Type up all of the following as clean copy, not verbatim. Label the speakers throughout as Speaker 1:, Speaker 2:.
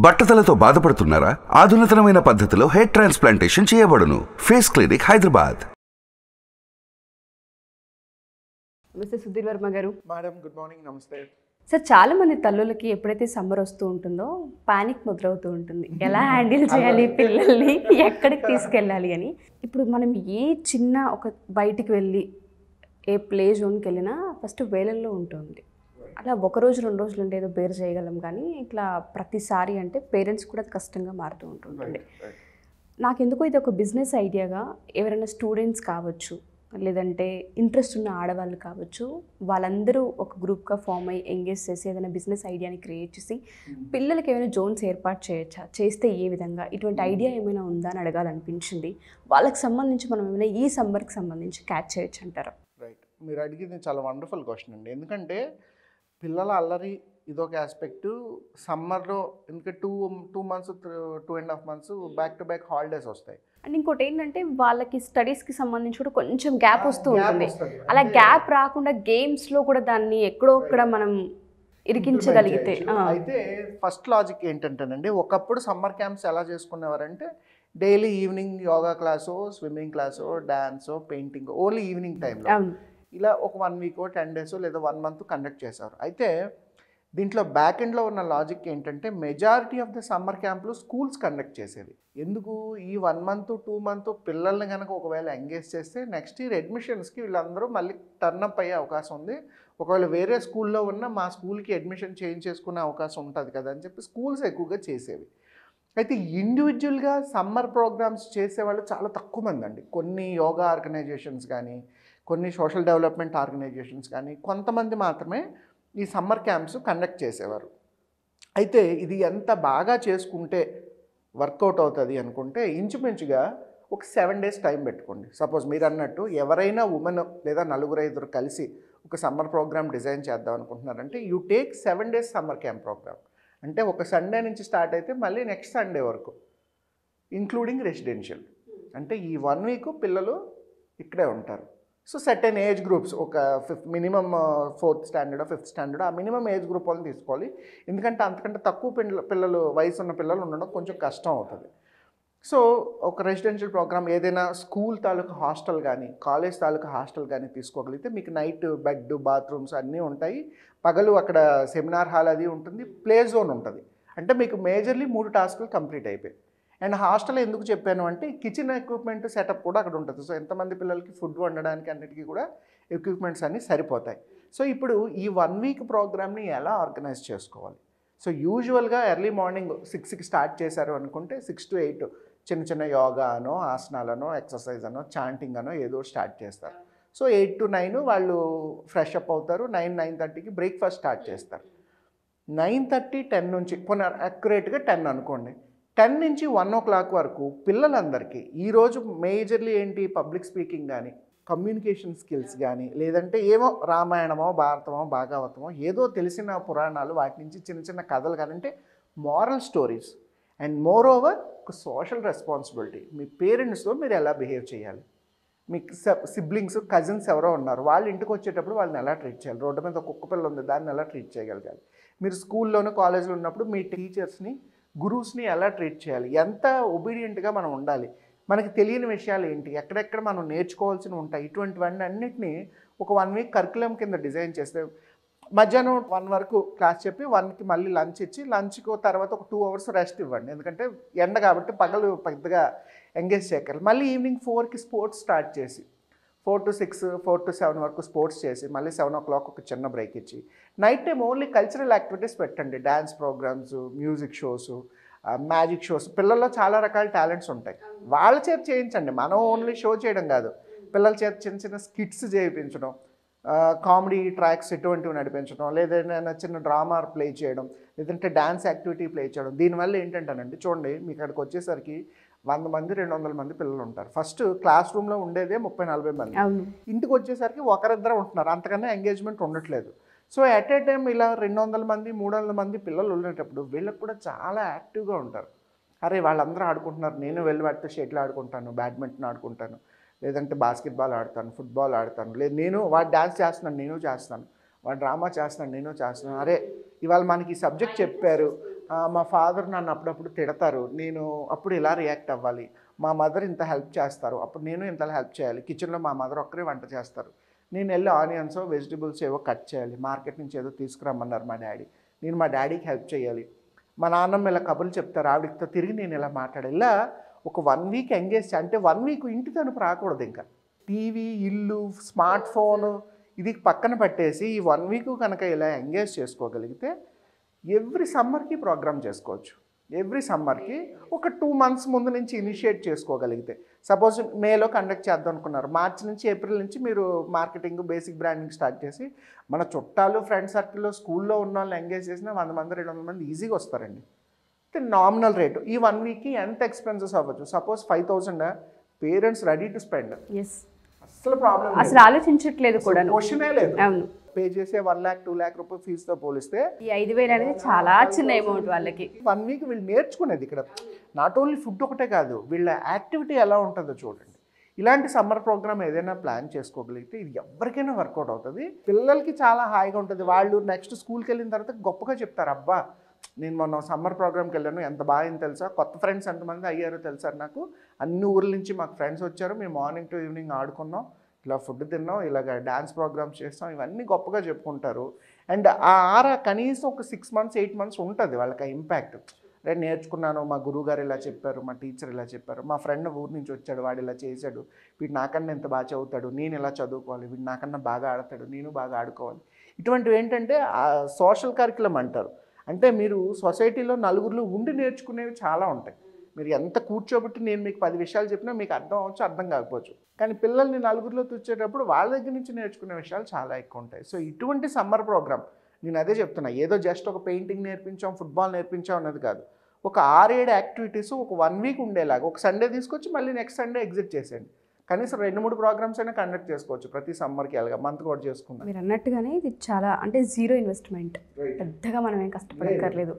Speaker 1: బట్టతలతో బాధపడుతున్నారా? ఆధునితనమైన పద్ధతిలో హెయిర్ ట్రాన్స్ప్లాంటేషన్ చేయబడును. Face Clinic, Hyderabad.
Speaker 2: Mister Sudheer Varma garu.
Speaker 3: Madam, good morning. నమస్తే
Speaker 2: సార్, చాలా మంది తల్లులకి ఎప్పుడైతే సమ్మర్ వస్తూ ఉంటుందో పానిక్ మొదలవుతూ ఉంటుంది. ఎలా హ్యాండిల్ చేయాలి పిల్లల్ని, ఎక్కడికి తీసుకెళ్ళాలి అని. ఇప్పుడు మనం ఏ చిన్న ఒక బయటికి వెళ్ళి ఏ ప్లే జోన్కి వెళ్ళినా ఫస్ట్ వేలల్లో ఉంటుంది. అలా ఒక రోజు 2 రోజులు అంటే ఏదో బేర్ చేయగలం, కానీ ఇట్లా ప్రతిసారి అంటే పేరెంట్స్ కూడా కష్టంగా మారుతూ ఉంటుంటుంది. నాకెందుకో ఇది ఒక బిజినెస్ ఐడియాగా ఎవరైనా స్టూడెంట్స్ కావచ్చు, లేదంటే ఇంట్రెస్ట్ ఉన్న ఆడవాళ్ళు కావచ్చు, వాళ్ళందరూ ఒక గ్రూప్గా ఫామ్ అయ్యి ఎంగేజ్ చేసి ఏదైనా బిజినెస్ ఐడియాని క్రియేట్ చేసి పిల్లలకి ఏమైనా జోన్స్ ఏర్పాటు చేయొచ్చా, చేస్తే ఏ విధంగా, ఇటువంటి ఐడియా ఏమైనా ఉందా అని అడగాలనిపించింది. వాళ్ళకి సంబంధించి మనం ఏమైనా ఈ సమ్మర్కి సంబంధించి క్యాచ్ చేయొచ్చు అంటారా?
Speaker 3: రైట్, మీరు అడిగింది చాలా వండర్ఫుల్ క్వశ్చన్ అండి. ఎందుకంటే పిల్లల అల్లరి ఇదొక ఆస్పెక్టు. సమ్మర్లో ఇంకా two months 2.5 months back to back holidays వస్తాయి.
Speaker 2: అండ్ ఇంకోటి ఏంటంటే వాళ్ళకి స్టడీస్కి సంబంధించి కూడా కొంచెం గ్యాప్ వస్తూ ఉంటుంది. అలా గ్యాప్ రాకుండా గేమ్స్లో కూడా దాన్ని ఎక్కడో ఒక్కడ మనం ఇరికించగలిగితే.
Speaker 3: అయితే ఫస్ట్ లాజిక్ ఏంటంటేనండి, ఒకప్పుడు సమ్మర్ క్యాంప్స్ ఎలా చేసుకునేవారంటే డైలీ ఈవినింగ్ యోగా క్లాసో, స్విమ్మింగ్ క్లాసో, డాన్సో, పెయింటింగ్ ఓన్లీ ఈవినింగ్ టైంలో ఇలా ఒక 1 week 10 days లేదా 1 month కండక్ట్ చేశారు. అయితే దీంట్లో బ్యాక్ ఎండ్లో ఉన్న లాజిక్ ఏంటంటే మెజారిటీ ఆఫ్ ద సమ్మర్ క్యాంప్లు స్కూల్స్ కండక్ట్ చేసేవి. ఎందుకు? ఈ 1 month 2 month పిల్లల్ని కనుక ఒకవేళ ఎంగేజ్ చేస్తే నెక్స్ట్ ఇయర్ అడ్మిషన్స్కి వీళ్ళందరూ మళ్ళీ టర్నప్ అయ్యే అవకాశం ఉంది. ఒకవేళ వేరే స్కూల్లో ఉన్న మా స్కూల్కి అడ్మిషన్ చేంజ్ చేసుకునే అవకాశం ఉంటుంది కదా అని చెప్పి స్కూల్స్ ఎక్కువగా చేసేవి. అయితే ఇండివిజువల్గా సమ్మర్ ప్రోగ్రామ్స్ చేసేవాళ్ళు చాలా తక్కువ మంది అండి. కొన్ని యోగా ఆర్గనైజేషన్స్ కానీ, కొన్ని సోషల్ డెవలప్మెంట్ ఆర్గనైజేషన్స్ కానీ కొంతమంది మాత్రమే ఈ సమ్మర్ క్యాంప్స్ కండక్ట్ చేసేవారు. అయితే ఇది ఎంత బాగా చేసుకుంటే వర్కౌట్ అవుతుంది అనుకుంటే ఇంచుమించుగా ఒక 7 days టైం పెట్టుకోండి. సపోజ్ మీరు అన్నట్టు ఎవరైనా ఉమెన్ లేదా 4-5 కలిసి ఒక సమ్మర్ ప్రోగ్రామ్ డిజైన్ చేద్దాం అనుకుంటున్నారంటే you take 7 days summer camp program. అంటే ఒక సండే నుంచి స్టార్ట్ అయితే మళ్ళీ నెక్స్ట్ సండే వరకు, ఇంక్లూడింగ్ రెసిడెన్షియల్. అంటే ఈ 1 week పిల్లలు ఇక్కడే ఉంటారు. సో సర్టెన్ ఏజ్ గ్రూప్స్, ఒక minimum 4th standard 5th standard ఆ మినిమం ఏజ్ గ్రూప్ వాళ్ళని తీసుకోవాలి. ఎందుకంటే అంతకంటే తక్కువ పిల్లలు వయసు ఉన్న పిల్లలు ఉండడం కొంచెం కష్టం అవుతుంది. సో ఒక రెసిడెన్షియల్ ప్రోగ్రామ్ ఏదైనా స్కూల్ తాలూకా హాస్టల్ కానీ, కాలేజ్ తాలూకా హాస్టల్ కానీ తీసుకోగలిగితే మీకు నైట్ బెడ్, బాత్రూమ్స్ అన్నీ ఉంటాయి. పగలు అక్కడ సెమినార్ హాల్ అది ఉంటుంది, ప్లే జోన్ ఉంటుంది. అంటే మీకు మేజర్లీ 3 టాస్కులు కంప్లీట్ అయిపోయాయి. అండ్ హాస్టల్ ఎందుకు చెప్పాను అంటే కిచెన్ ఎక్విప్మెంట్ సెటప్ కూడా అక్కడ ఉంటుంది. సో ఎంతమంది పిల్లలకి ఫుడ్ వండడానికి అన్నిటికీ కూడా ఎక్విప్మెంట్స్ అన్నీ సరిపోతాయి. సో ఇప్పుడు ఈ 1 week ప్రోగ్రామ్ని ఎలా ఆర్గనైజ్ చేసుకోవాలి? సో యూజువల్గా ఎర్లీ మార్నింగ్ 6కి స్టార్ట్ చేశారు అనుకుంటే 6 to 8 చిన్న చిన్న యోగా అనో, ఆసనాలనో, ఎక్సర్సైజ్ అనో, చాంటింగ్ అనో ఏదో స్టార్ట్ చేస్తారు. సో 8 to 9 వాళ్ళు ఫ్రెష్ అప్ అవుతారు. 9-9:30కి బ్రేక్ఫాస్ట్ స్టార్ట్ చేస్తారు. 9:30 10 నుంచి పోనీ అక్యురేట్గా 10 అనుకోండి. 10 నుంచి 1 o'clock వరకు పిల్లలందరికీ ఈరోజు మేజర్లీ ఏంటి, పబ్లిక్ స్పీకింగ్ కానీ, కమ్యూనికేషన్ స్కిల్స్ కానీ, లేదంటే ఏమో రామాయణమో, భారతమో, భాగవతమో ఏదో తెలిసిన పురాణాలు వాటి నుంచి చిన్న చిన్న కథలు కానీ, అంటే moral stories. And more over ఒక సోషల్ రెస్పాన్సిబిలిటీ. మీ పేరెంట్స్తో మీరు ఎలా బిహేవ్ చేయాలి, మీకు సిబ్లింగ్స్, కజిన్స్ ఎవరో ఉన్నారు, వాళ్ళ ఇంటికి వచ్చేటప్పుడు వాళ్ళని ఎలా ట్రీట్ చేయాలి, రోడ్డు మీద ఒక కుక్క పిల్ల ఉంది దాన్ని ఎలా ట్రీట్ చేయగలగాలి, మీరు స్కూల్లోనూ కాలేజ్లో ఉన్నప్పుడు మీ టీచర్స్ని, గురూస్ని ఎలా ట్రీట్ చేయాలి, ఎంత ఒబీడియంట్గా మనం ఉండాలి, మనకి తెలియని విషయాలు ఏంటి, ఎక్కడెక్కడ మనం నేర్చుకోవాల్సినవి ఉంటాయి, ఇటువంటివన్నీ అన్నింటినీ ఒక 1 week కరికులం కింద డిజైన్ చేస్తే మధ్యాహ్నం 1 వరకు క్లాస్ చెప్పి 1కి మళ్ళీ లంచ్ ఇచ్చి, లంచ్కు తర్వాత ఒక 2 hours రెస్ట్ ఇవ్వండి. ఎందుకంటే ఎండ కాబట్టి పగలు పెద్దగా ఎంగేజ్ చేయగలరు. మళ్ళీ ఈవినింగ్ 4కి స్పోర్ట్స్ స్టార్ట్ చేసి 4 to 6, 4 to 7 వరకు స్పోర్ట్స్ చేసి మళ్ళీ 7 o'clock ఒక చిన్న బ్రేక్ ఇచ్చి night time only cultural activities పెట్టండి. Dance programs, music shows, magic shows. పిల్లల్లో చాలా రకాల టాలెంట్స్ ఉంటాయి, వాళ్ళ చేత చేయించండి. మనం ఓన్లీ షో చేయడం కాదు, పిల్లల చేత చిన్న చిన్న స్కిట్స్ చేయించడం, కామెడీ ట్రాక్స్ ఇటువంటివి నడిపించడం, లేదంటే చిన్న డ్రామా ప్లే చేయడం, లేదంటే డ్యాన్స్ యాక్టివిటీ ప్లే చేయడం. దీనివల్ల ఏంటంటేనండి, చూడండి మీకు అక్కడికి వచ్చేసరికి 100 మంది 200 మంది పిల్లలు ఉంటారు. ఫస్ట్ క్లాస్ రూమ్లో ఉండేదే 30-40 మంది, ఇంటికి వచ్చేసరికి ఒకరిద్దరు ఉంటున్నారు, అంతకన్నా ఎంగేజ్మెంట్ ఉండట్లేదు. సో ఎట్ ఏ టైం ఇలా 200 మంది 300 మంది పిల్లలు ఉండేటప్పుడు వీళ్ళకి కూడా చాలా యాక్టివ్గా ఉంటారు. అరే వాళ్ళందరూ ఆడుకుంటున్నారు, నేను వెళ్ళి వాటితో షటిల్ ఆడుకుంటాను, బ్యాడ్మింటన్ ఆడుకుంటాను, లేదంటే బాస్కెట్బాల్ ఆడతాను, ఫుట్బాల్ ఆడతాను, లేదు నేను వాడు డ్యాన్స్ చేస్తున్నాను నేను చేస్తాను, వాడు డ్రామా చేస్తున్నాడు నేను చేస్తున్నాను, అరే ఇవాళ మనకి ఈ సబ్జెక్ట్ చెప్పారు, మా ఫాదర్ నన్ను అప్పుడప్పుడు తిడతారు, నేను అప్పుడు ఇలా రియాక్ట్ అవ్వాలి, మా మదర్ ఇంత హెల్ప్ చేస్తారు, అప్పుడు నేను ఇంత హెల్ప్ చేయాలి, కిచెన్లో మా మదర్ ఒక్కరే వంట చేస్తారు, నేను వెళ్ళి ఆనియన్స్ వెజిటబుల్స్ ఏవో కట్ చేయాలి, మార్కెట్ నుంచి ఏదో తీసుకురమ్మన్నారు మా డాడీ, నేను మా డాడీకి హెల్ప్ చేయాలి, మా నాన్నమ్మ ఇలా కబుర్లు చెప్తారు, ఆవిడతో తిరిగి నేను ఇలా మాట్లాడాలి. ఇలా ఒక 1 వీక్ ఎంగేజ్ అంటే 1 వీక్ ఇంటి తనుపు రాకూడదు. ఇంకా టీవీ, ఇల్లు, స్మార్ట్ ఫోను ఇది పక్కన పెట్టేసి ఈ 1 వీక్ కనుక ఇలా ఎంగేజ్ చేసుకోగలిగితే ఎవ్రీ సమ్మర్కి ప్రోగ్రామ్ చేసుకోవచ్చు. ఎవ్రీ సమ్మర్కి ఒక 2 months ముందు నుంచి ఇనిషియేట్ చేసుకోగలిగితే, సపోజ్ మేలో కండక్ట్ చేద్దాం అనుకున్నారు, మార్చి నుంచి ఏప్రిల్ నుంచి మీరు మార్కెటింగ్, బేసిక్ బ్రాండింగ్ స్టార్ట్ చేసి మన చుట్టాలు, ఫ్రెండ్ సర్కిల్లో, స్కూల్లో ఉన్న వాళ్ళని ఎంగేజ్ చేసినా 100 మంది 200 మంది ఈజీగా వస్తారండి. నామినల్ రేటు ఈ 1 వీక్కి ఎంత ఎక్స్పెన్సెస్ అవ్వచ్చు, suppose 5,000 parents ready to spend. అసలు ప్రాబ్లం
Speaker 2: అసలు ఆలోచించట్లేదు కూడా,
Speaker 3: క్వశ్చనే లేదు.
Speaker 2: అవును,
Speaker 3: పే చేసే 1 lakh 2 lakh రూపాయలు ఫీజుతో పోలిస్తే
Speaker 2: ఈ 5,000 అనేది చాలా చిన్న అమౌంట్ వాళ్ళకి.
Speaker 3: 1 వీక్ వీళ్ళు నేర్చుకునేది ఇక్కడ నాట్ ఓన్లీ ఫుడ్ ఒకటే కాదు, వీళ్ళ యాక్టివిటీ ఎలా ఉంటుందో చూడండి. ఇలాంటి సమ్మర్ ప్రోగ్రామ్ ఏదైనా ప్లాన్ చేసుకోగలిగితే ఇది ఎవరికైనా వర్కౌట్ అవుతుంది. పిల్లలకి చాలా హాయిగా ఉంటుంది. వాళ్ళు నెక్స్ట్ స్కూల్కి వెళ్ళిన తర్వాత గొప్పగా చెప్తారు, అబ్బా నేను మొన్న సమ్మర్ ప్రోగ్రామ్కి వెళ్ళాను, ఎంత బాగా అయింది తెలుసా, కొత్త ఫ్రెండ్స్ ఎంతమంది అయ్యారో తెలుసా నాకు, అన్ని ఊర్ల నుంచి మాకు ఫ్రెండ్స్ వచ్చారు, మేము మార్నింగ్ టు ఈవినింగ్ ఆడుకున్నాం, ఇలా ఫుడ్ తిన్నాం, ఇలాగ డ్యాన్స్ ప్రోగ్రామ్స్ చేస్తాం, ఇవన్నీ గొప్పగా చెప్పుకుంటారు. అండ్ ఆ కనీసం ఒక 6 months 8 months ఉంటుంది వాళ్ళకి ఆ ఇంపాక్ట్. నేను నేర్చుకున్నాను, మా గురువు గారు ఇలా చెప్పారు, మా టీచర్ ఇలా చెప్పారు, మా ఫ్రెండ్ ఊరి నుంచి వచ్చాడు, వాడు ఇలా చేశాడు, వీడు నాకన్నా ఎంత బాగా చదువుతాడు, నేను ఇలా చదువుకోవాలి, వీడు నాకన్నా బాగా ఆడతాడు, నేను బాగా ఆడుకోవాలి. ఇటువంటివి ఏంటంటే సోషల్ కరికులం అంటారు. అంటే మీరు సొసైటీలో నలుగురిలో ఉండి నేర్చుకునేవి చాలా ఉంటాయి. మీరు ఎంత కూర్చోబెట్టి నేను మీకు 10 విషయాలు చెప్పినా మీకు అర్థం అవ్వచ్చు, అర్థం కాకపోవచ్చు, కానీ పిల్లల్ని నలుగురిలో తెచ్చేటప్పుడు వాళ్ళ దగ్గర నుంచి నేర్చుకునే విషయాలు చాలా ఎక్కువ ఉంటాయి. సో ఇటువంటి సమ్మర్ ప్రోగ్రామ్ నేను అదే చెప్తున్నా, ఏదో జస్ట్ ఒక పెయింటింగ్ నేర్పించాం, ఫుట్బాల్ నేర్పించాం అన్నది కాదు. ఒక 6-7 యాక్టివిటీస్ ఒక 1 వీక్ ఉండేలాగా, ఒక సండే తీసుకొచ్చి మళ్ళీ నెక్స్ట్ సండే ఎగ్జిట్ చేసేయండి. కనీసం 2-3 ప్రోగ్రామ్స్ అయినా కండక్ట్ చేసుకోవచ్చు ప్రతి సమ్మర్కి, అలాగా మంత్ కూడా చేసుకుందాం.
Speaker 2: మీరు అన్నట్టుగానే ఇది చాలా అంటే జీరో ఇన్వెస్ట్మెంట్, పెద్దగా మనం ఏం కష్టపడక్కర్లేదు.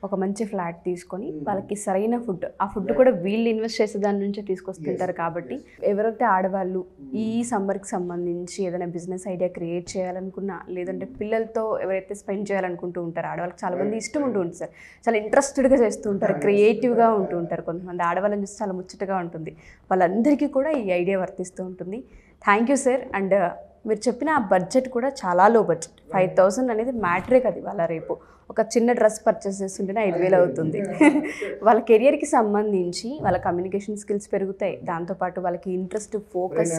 Speaker 2: ఒక మంచి ఫ్లాట్ తీసుకొని వాళ్ళకి సరైన ఫుడ్, ఆ ఫుడ్ కూడా వీళ్ళు ఇన్వెస్ట్ చేసే దాని నుంచే తీసుకొస్తుంటారు. కాబట్టి ఎవరైతే ఆడవాళ్ళు ఈ సమ్మర్కి సంబంధించి ఏదైనా బిజినెస్ ఐడియా క్రియేట్ చేయాలనుకున్నా, లేదంటే పిల్లలతో ఎవరైతే స్పెండ్ చేయాలనుకుంటూ ఉంటారో, ఆడవాళ్ళకి చాలా మంది ఇష్టం ఉంటూ ఉంటుంది సార్, చాలా ఇంట్రెస్టెడ్గా చేస్తూ ఉంటారు, క్రియేటివ్గా ఉంటూ ఉంటారు, కొంతమంది ఆడవాళ్ళని చూసి చాలా ముచ్చటగా ఉంటుంది, వాళ్ళందరికీ కూడా ఈ ఐడియా వర్తిస్తూ ఉంటుంది. Thank you sir. అండ్ మీరు చెప్పిన ఆ బడ్జెట్ కూడా చాలా లో బడ్జెట్, 5,000 అనేది మ్యాటరే కదా. ఇవాళ రేపు ఒక చిన్న డ్రెస్ పర్చేస్ చేస్తుంటేనే 5,000 అవుతుంది. వాళ్ళ కెరియర్కి సంబంధించి వాళ్ళ కమ్యూనికేషన్ స్కిల్స్ పెరుగుతాయి, దాంతోపాటు వాళ్ళకి ఇంట్రెస్ట్, ఫోకస్,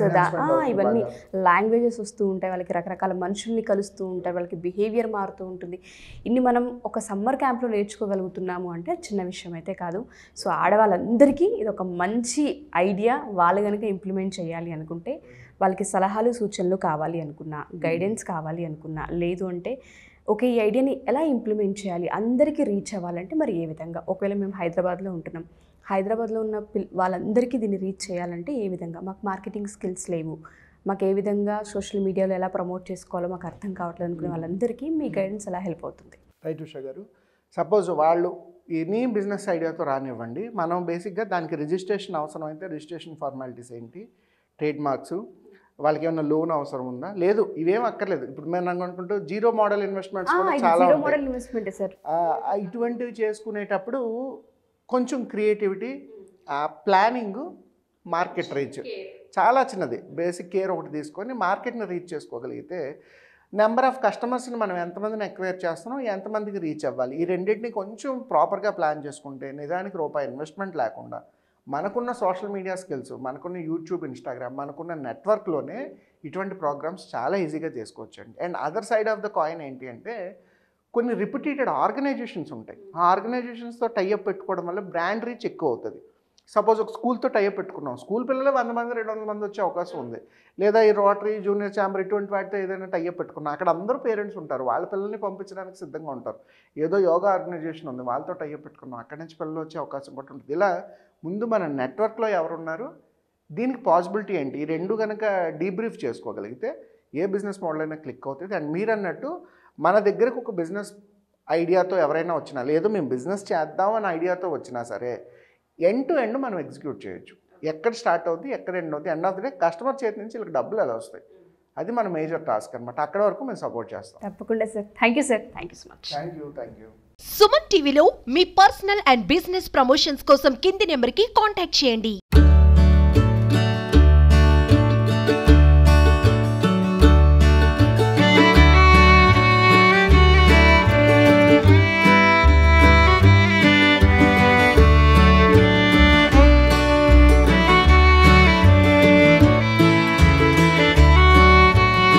Speaker 2: ఇవన్నీ లాంగ్వేజెస్ వస్తూ ఉంటాయి, వాళ్ళకి రకరకాల మనుషుల్ని కలుస్తూ ఉంటారు, వాళ్ళకి బిహేవియర్ మారుతూ ఉంటుంది. ఇన్ని మనం ఒక సమ్మర్ క్యాంప్లో నేర్చుకోగలుగుతున్నాము అంటే చిన్న విషయం అయితే కాదు. సో ఆడవాళ్ళందరికీ ఇది ఒక మంచి ఐడియా. వాళ్ళు కనుక ఇంప్లిమెంట్ చేయాలి అనుకుంటే, వాళ్ళకి సలహాలు సూచనలు కావాలి అనుకున్నా, గైడెన్స్ కావాలి అనుకున్నా, లేదు అంటే ఓకే ఈ ఐడియాని ఎలా ఇంప్లిమెంట్ చేయాలి, అందరికీ రీచ్ అవ్వాలంటే మరి ఏ విధంగా, ఒకవేళ మేము హైదరాబాద్లో ఉంటున్నాం, హైదరాబాద్లో ఉన్న వాళ్ళందరికీ దీన్ని రీచ్ చేయాలంటే ఏ విధంగా, మాకు మార్కెటింగ్ స్కిల్స్ లేవు, మాకు ఏ విధంగా సోషల్ మీడియాలో ఎలా ప్రమోట్ చేసుకోవాలో మాకు అర్థం కావట్లేదు అనుకునే వాళ్ళందరికీ మీ గైడెన్స్ ఎలా హెల్ప్ అవుతుంది?
Speaker 3: రైట్ ఉషా గారు, సపోజ్ వాళ్ళు ఎనీ బిజినెస్ ఐడియాతో రానివ్వండి, మనం బేసిక్గా దానికి రిజిస్ట్రేషన్ అవసరం అయితే రిజిస్ట్రేషన్ ఫార్మాలిటీస్ ఏంటి, ట్రేడ్ మార్క్స్, వాళ్ళకి ఏమైనా లోన్ అవసరం ఉందా, లేదు ఇవేం అక్కర్లేదు. ఇప్పుడు మేము అనుకుంటూ జీరో మోడల్ ఇన్వెస్ట్మెంట్స్ కూడా చాలా ఉంటాయి. ఇటువంటివి చేసుకునేటప్పుడు కొంచెం క్రియేటివిటీ, ప్లానింగ్, మార్కెట్ రీచ్ చాలా చిన్నది, బేసిక్ కేర్ ఒకటి తీసుకొని మార్కెట్ని రీచ్ చేసుకోగలిగితే నెంబర్ ఆఫ్ కస్టమర్స్ని మనం ఎంతమందిని ఎక్వైర్ చేస్తున్నాం, ఎంతమందికి రీచ్ అవ్వాలి, ఈ రెండింటిని కొంచెం ప్రాపర్గా ప్లాన్ చేసుకుంటే నిజానికి రూపాయి ఇన్వెస్ట్మెంట్ లేకుండా మనకున్న సోషల్ మీడియా స్కిల్స్, మనకున్న యూట్యూబ్, ఇన్స్టాగ్రామ్, మనకున్న నెట్వర్క్లోనే ఇటువంటి ప్రోగ్రామ్స్ చాలా ఈజీగా చేసుకోవచ్చండి. And other side of the coin ఏంటి అంటే కొన్ని రిపిటేటెడ్ ఆర్గనైజేషన్స్ ఉంటాయి. ఆ ఆర్గనైజేషన్స్తో టైఅప్ పెట్టుకోవడం వల్ల బ్రాండ్ రీచ్ ఎక్కువ అవుతుంది. సపోజ్ ఒక స్కూల్తో టైఅప్ పెట్టుకున్నాం, స్కూల్ పిల్లలు 100 మంది 200 మంది వచ్చే అవకాశం ఉంది. లేదా ఈ రోటరీ, జూనియర్ ఛాంబర్ ఇటువంటి వాటితో ఏదైనా టైఅప్ పెట్టుకున్నాం, అక్కడ అందరూ పేరెంట్స్ ఉంటారు, వాళ్ళ పిల్లల్ని పంపించడానికి సిద్ధంగా ఉంటారు. ఏదో యోగా ఆర్గనైజేషన్ ఉంది, వాళ్ళతో టైఅప్ పెట్టుకున్నాం, అక్కడి నుంచి పిల్లలు వచ్చే అవకాశం కూడా ఉంటుంది. ఇలా ముందు మన నెట్వర్క్లో ఎవరున్నారు, దీనికి పాసిబిలిటీ ఏంటి, ఈ రెండు కనుక డీబ్రీఫ్ చేసుకోగలిగితే ఏ బిజినెస్ మోడల్ అయినా క్లిక్ అవుతుంది. అండ్ మీరు అన్నట్టు మన దగ్గరకు ఒక బిజినెస్ ఐడియాతో ఎవరైనా వచ్చినా, లేదు మేము బిజినెస్ చేద్దామని ఐడియాతో వచ్చినా సరే ఎండ్ టు ఎండ్ మనం ఎగ్జిక్యూట్ చేయొచ్చు. ఎక్కడ స్టార్ట్ అవుతుంది, ఎక్కడ ఎండ్ అవుతుంది, end of the day customer చేతి నుంచి వీళ్ళకి డబ్బులు ఎలా వస్తాయి, అది మన మేజర్ టాస్క్ అనమాట. అక్కడ వరకు మేము సపోర్ట్ చేస్తాం.
Speaker 2: తప్పకుండా sir. Thank you sir. Thank you so much.
Speaker 3: Thank you.
Speaker 4: Suman టీవీలో మీ పర్సనల్ అండ్ బిజినెస్ ప్రమోషన్స్ కోసం కింది నెంబర్కి కాంటాక్ట్ చేయండి.